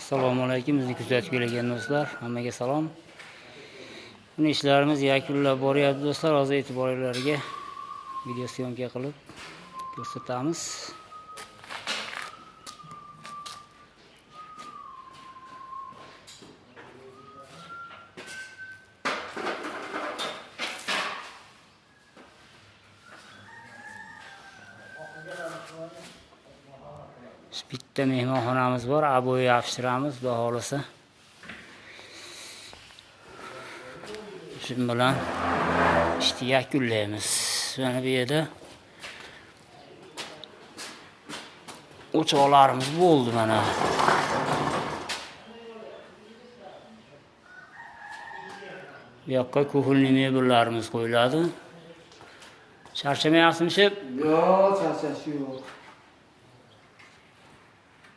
Assalomu alaykum, bizni kuzatib kelgan do'stlar, hammaga salom. Buni ishlarimiz yakunlab boryapti do'stlar. Hozir e'tiborlarga video syomka qilib ko'rsatamiz. Bitta mehmonxonamiz bor, abo'yi yopishtiramiz, xudo xolisa. Shu bilan ishni yakunlaymiz. Mana bu yerda o'choqlarimiz bo'ldi mana. Bu yoqqa ko'hilli mebellarimiz qo'yiladi. Charchamayapsizmi, shep? Yo'q, charchash yo'q.